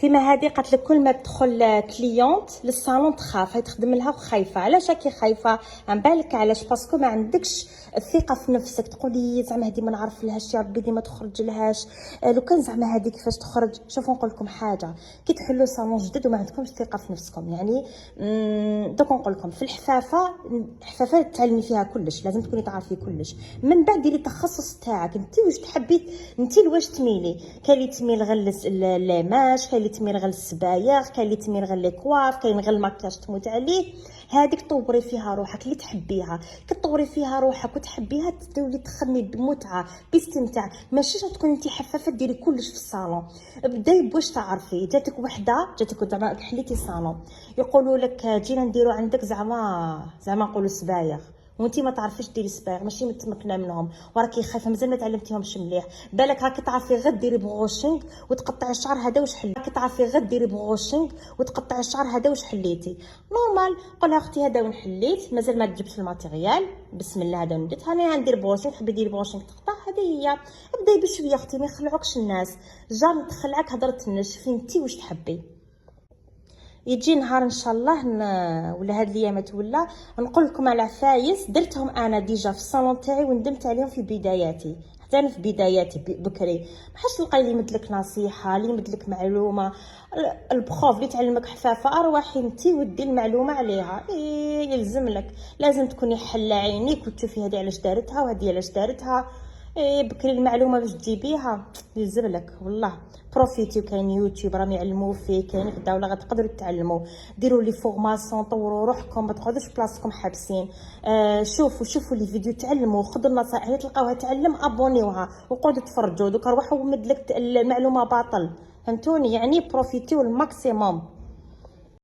كيما هذه قالت لك كل ما تدخل كليونت للصالون تخاف، هي تخدم لها وخايفه. علاش راكي خايفه؟ عن بالك علاش؟ باسكو ما عندكش الثقه في نفسك، تقولي زعما هذه ما نعرف لهاش، يا ربي دي ما تخرج لهاش، لو كان زعما هذه كيفاش تخرج. شوفوا نقول لكم حاجه، كي تحلوا صالون جديد وما عندكمش ثقه في نفسكم، يعني دوك نقول لكم في الحفافه تعلمي فيها كلش، لازم تكوني تعرفي كلش. من بعد ديري التخصص تاعك انت، واش تحبي انت، لواش تميلي. كاين اللي تميل غير للماش، كاين اللي تميل غير للصبايغ، كاين اللي تميل غير ليكواف، كاين غير الماكياج تموت عليه. هذيك طوري فيها روحك اللي تحبيها، كطوري فيها روحك وتحبيها تولي تخدمي بمتعه باستمتاع. ماشي تكون انت حفافه ديري كلش في الصالون. بداي بواش تعرفي، جاتك وحده زعما حليتي صالون، يقولوا لك جينا نديرو عندك زعما نقولوا صبايغ، وانتي ما تعرفيش ديري الصبايغ، ماشي متمكنه منهم وراكي خايفه مازال ما تعلمتيهمش مليح. بالك راكي تعرفي غير ديري بروشينغ وتقطعي الشعر، هذا واش حليتي. راكي تعرفي غير ديري بروشينغ وتقطعي الشعر، هذا واش حليتي. نورمال قولها اختي هذا وين حليت، مازال ما جبت الماتيريال، بسم الله هذا وين درت، هاني غندير بروشينغ، تحبي ديري بروشينغ تقطع، هذه هي. بداي بشويه اختي، ما يخلعوكش الناس، جار تخلعك هضره الناس، شوفي انتي واش تحبي. يجي نهار ان شاء الله ولا هاد الايامات ولا نقول لكم على عفايس درتهم انا ديجا في الصالون تاعي وندمت عليهم في بداياتي. حتى انا في بداياتي بكري ما حاش تلقاي اللي يمدلك نصيحه، اللي يمدلك معلومه. البروف اللي تعلمك حفافه ارواحي انت ودي المعلومه عليها. يلزم لك، لازم تكوني حله عينيك وتشوفي هذه علاش دارتها وهذه علاش دارتها. بكري المعلومه باش تجيبيها يلزم لك والله. بروفيتي، وكاين يوتيوب راهم يعلموا فيه، كاين غدا ولا غتقدروا تتعلموا. ديروا لي فورماسيون، طوروا روحكم، ما تقعدوش بلاصتكم حابسين. شوفوا لي فيديو تعلموا، خذوا النصائح اللي تلقاوها تعلم ابونيوها وقعدوا تفرجوا. دوك روحوا مدلك المعلومه باطل، فهمتوني؟ يعني بروفيتيو الماكسيموم.